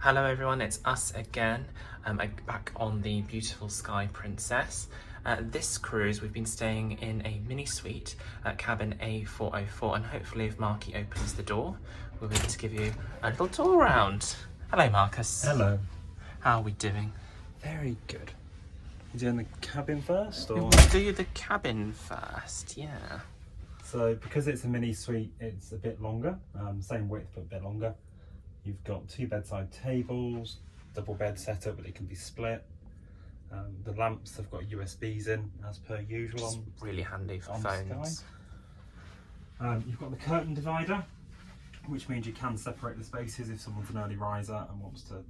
Hello everyone, it's us again. I'm back on the beautiful Sky Princess. This cruise we've been staying in a mini suite at cabin A404, and hopefully if Marky opens the door we'll be able to give you a little tour around. Hello Marcus. Hello. How are we doing? Very good. You doing the cabin first, or? We'll do the cabin first, yeah. So because it's a mini suite, it's a bit longer, same width but a bit longer. You've got two bedside tables, double bed setup, but it can be split. The lamps have got USBs in, as per usual. Which is really handy for phones. You've got the curtain divider, which means you can separate the spaces if someone's an early riser and wants to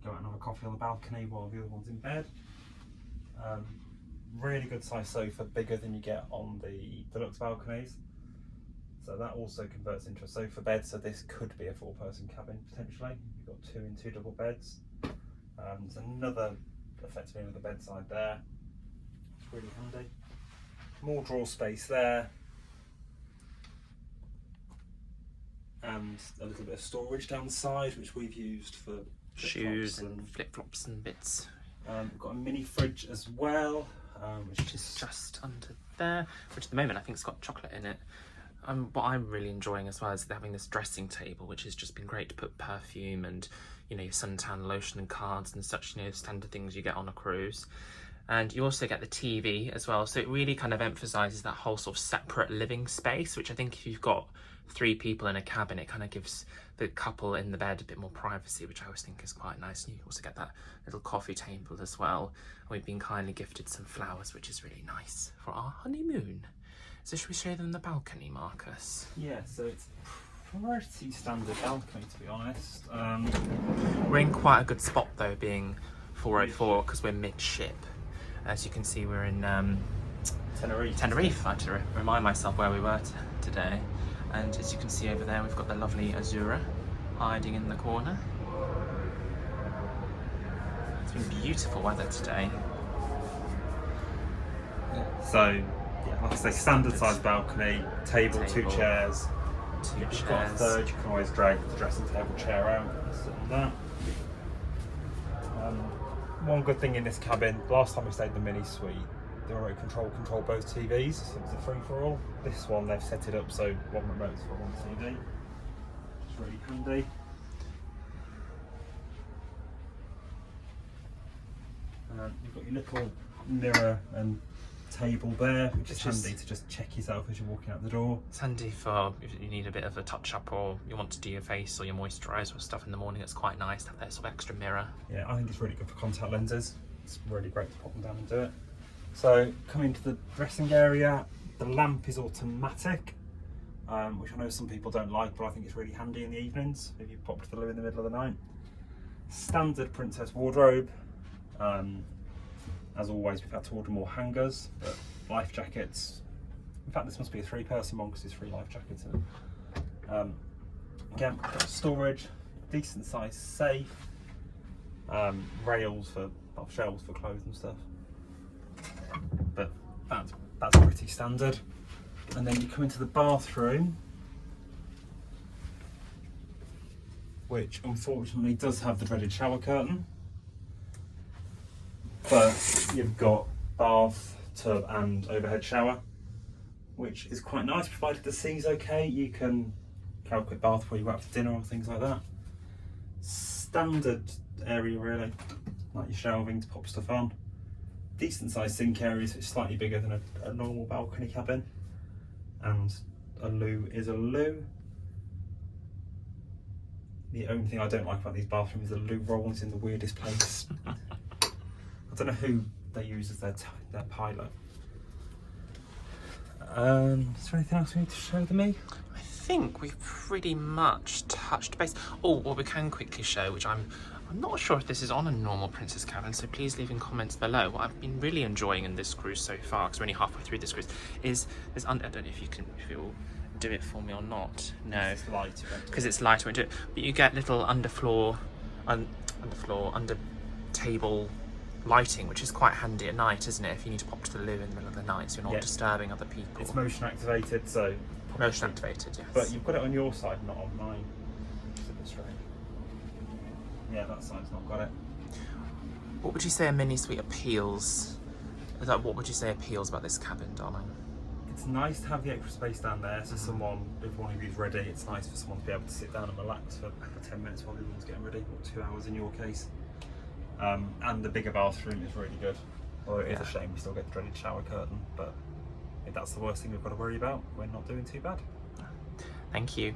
go out and have a coffee on the balcony while the other one's in bed. Really good size sofa, bigger than you get on the deluxe balconies. So that also converts into a sofa bed, so this could be a 4-person cabin potentially. You've got 2 in 2 double beds. There's effectively another bedside there. It's really handy. More drawer space there. And a little bit of storage down the side, which we've used for shoes and flip-flops and bits. We've got a mini fridge as well, which is just under there, which at the moment I think it's got chocolate in it. What I'm really enjoying as well is having this dressing table, which has just been great to put perfume and, you know, your suntan lotion and cards and such, you know, standard things you get on a cruise. And you also get the TV as well, so it really kind of emphasises that whole sort of separate living space, which I think if you've got 3 people in a cabin, it kind of gives the couple in the bed a bit more privacy, which I always think is quite nice. And you also get that little coffee table as well. And we've been kindly gifted some flowers, which is really nice for our honeymoon. So should we show them the balcony, Marcus? Yeah, so it's pretty standard balcony, to be honest. We're in quite a good spot though, being 404, because we're midship. As you can see, we're in Tenerife. I had to remind myself where we were today. And as you can see over there, we've got the lovely Azura hiding in the corner. It's been beautiful weather today. So, yeah, like I say, standard size balcony, table, 2 chairs. If you've got a third, you can always drag the dressing table chair out and sit on that. One good thing in this cabin, last time we stayed in the mini suite, the remote control both TVs, so it's a free-for-all. This one, they've set it up so one remote's for one TV, which is really handy. You've got your little mirror and table there, which is handy to just check yourself as you're walking out the door. It's handy for if you need a bit of a touch-up, or you want to do your face or your moisturiser or stuff in the morning. It's quite nice to have that sort of extra mirror. Yeah, I think it's really good for contact lenses. It's really great to pop them down and do it. So coming to the dressing area, the lamp is automatic, which I know some people don't like, but I think it's really handy in the evenings if you pop to the loo in the middle of the night. Standard princess wardrobe. As always, we've had to order more hangers, but life jackets. In fact, this must be a 3-person one because there's 3 life jackets in it. Again, got storage, decent sized safe, rails for shelves for clothes and stuff. But that's pretty standard. And then you come into the bathroom, which unfortunately does have the dreaded shower curtain. But you've got bath, tub and overhead shower, which is quite nice, provided the sea's okay. You can have a quick bath before you go out for dinner or things like that. Standard area really, like your shelving to pop stuff on. Decent sized sink areas, it's slightly bigger than a normal balcony cabin. And a loo is a loo. The only thing I don't like about these bathrooms is the loo roll is in the weirdest place. I don't know who they use as their pilot. Is there anything else we need to show them? I think we've pretty much touched base. Oh, what we can quickly show, which I'm not sure if this is on a normal princess cabin, so please leave in comments below. What I've been really enjoying in this cruise so far, because we're only halfway through this cruise, is there's I don't know if it will do it for me or not. No, because it's light, won't do it. But you get little under table lighting, which is quite handy at night, isn't it? If you need to pop to the loo in the middle of the night, so you're not disturbing other people. It's motion activated, so motion activated, yes. But you've got it on your side, not on mine. It's a bit strange. Yeah, that side's not got it. What would you say a mini suite appeals? Like, what would you say appeals about this cabin, darling? It's nice to have the extra space down there, so someone, if one of you's ready, it's nice for someone to be able to sit down and relax for 10 minutes while everyone's getting ready, or 2 hours in your case. And the bigger bathroom is really good. Although it is a shame we still get the dreaded shower curtain, but if that's the worst thing we've got to worry about, we're not doing too bad. Thank you.